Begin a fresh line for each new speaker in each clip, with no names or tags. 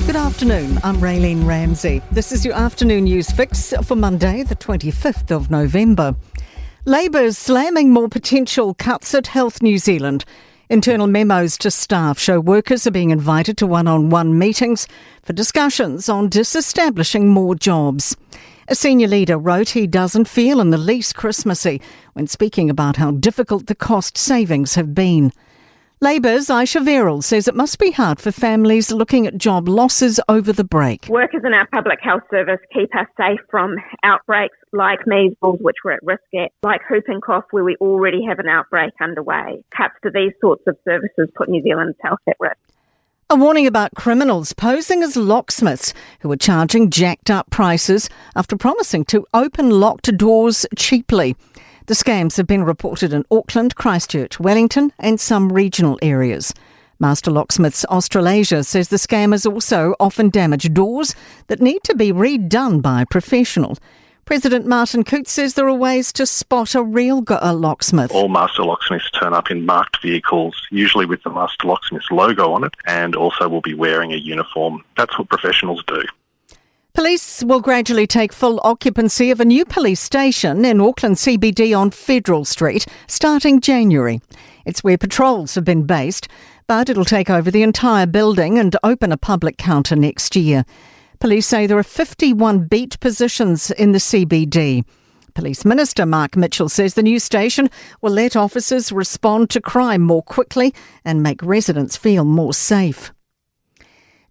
Good afternoon, I'm Raylene Ramsey. This is your afternoon news fix for Monday, the 25th of November. Labour's slamming more potential cuts at Health New Zealand. Internal memos to staff show workers are being invited to one-on-one meetings for discussions on disestablishing more jobs. A senior leader wrote he doesn't feel in the least Christmassy when speaking about how difficult the cost savings have been. Labour's Aisha Verrill says it must be hard for families looking at job losses over the break.
Workers in our public health service keep us safe from outbreaks like measles, which we're at risk at, like whooping cough, where we already have an outbreak underway. Cuts to these sorts of services put New Zealand's health at risk.
A warning about criminals posing as locksmiths who are charging jacked up prices after promising to open locked doors cheaply. The scams have been reported in Auckland, Christchurch, Wellington and some regional areas. Master Locksmiths Australasia says the scammers also often damage doors that need to be redone by a professional. President Martin Coote says there are ways to spot a real locksmith.
All Master Locksmiths turn up in marked vehicles, usually with the Master Locksmiths logo on it, and also will be wearing a uniform. That's what professionals do.
Police will gradually take full occupancy of a new police station in Auckland CBD on Federal Street starting January. It's where patrols have been based, but it'll take over the entire building and open a public counter next year. Police say there are 51 beat positions in the CBD. Police Minister Mark Mitchell says the new station will let officers respond to crime more quickly and make residents feel more safe.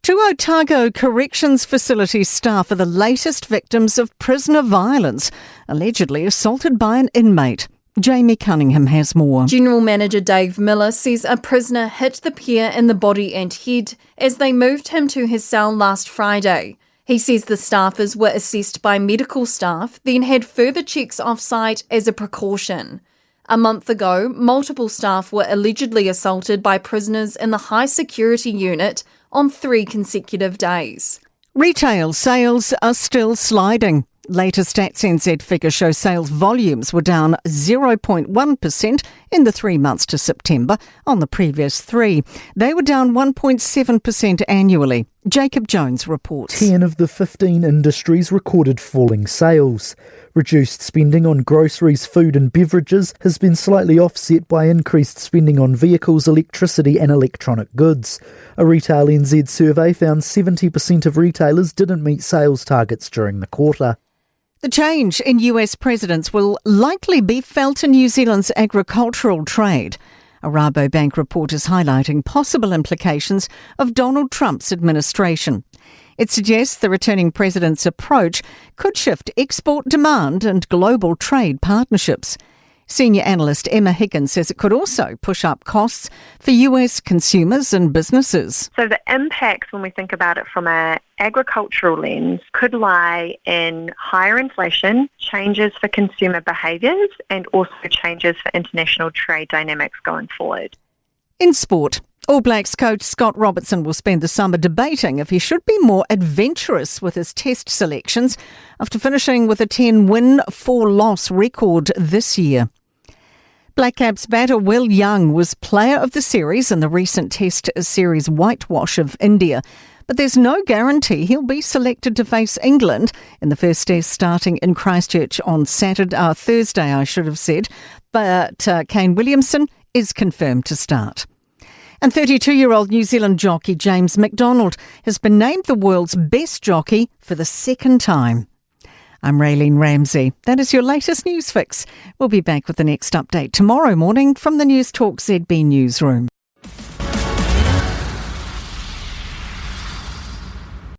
Two Otago Corrections Facility staff are the latest victims of prisoner violence, allegedly assaulted by an inmate. Jamie Cunningham has more.
General Manager Dave Miller says a prisoner hit the pair in the body and head as they moved him to his cell last Friday. He says the staffers were assessed by medical staff, then had further checks off-site as a precaution. A month ago, multiple staff were allegedly assaulted by prisoners in the high security unit on 3 consecutive days.
Retail sales are still sliding. Latest Stats NZ figures show sales volumes were down 0.1% in the 3 months to September on the previous 3. They were down 1.7% annually. Jacob Jones reports.
10 of the 15 industries recorded falling sales. Reduced spending on groceries, food and beverages has been slightly offset by increased spending on vehicles, electricity and electronic goods. A Retail NZ survey found 70% of retailers didn't meet sales targets during the quarter.
The change in US presidents will likely be felt in New Zealand's agricultural trade. A Rabobank report is highlighting possible implications of Donald Trump's administration. It suggests the returning president's approach could shift export demand and global trade partnerships. Senior analyst Emma Higgins says it could also push up costs for US consumers and businesses.
So the impacts, when we think about it from an agricultural lens, could lie in higher inflation, changes for consumer behaviours, and also changes for international trade dynamics going forward.
In sport, All Blacks coach Scott Robertson will spend the summer debating if he should be more adventurous with his test selections after finishing with a 10-win, 4-loss record this year. Black Caps batter Will Young was player of the series in the recent Test series whitewash of India, but there's no guarantee he'll be selected to face England in the first test starting in Christchurch on Thursday, I should have said, but Kane Williamson is confirmed to start. And 32-year-old New Zealand jockey James McDonald has been named the world's best jockey for the second time. I'm Raylene Ramsey. That is your latest news fix. We'll be back with the next update tomorrow morning from the Newstalk ZB newsroom.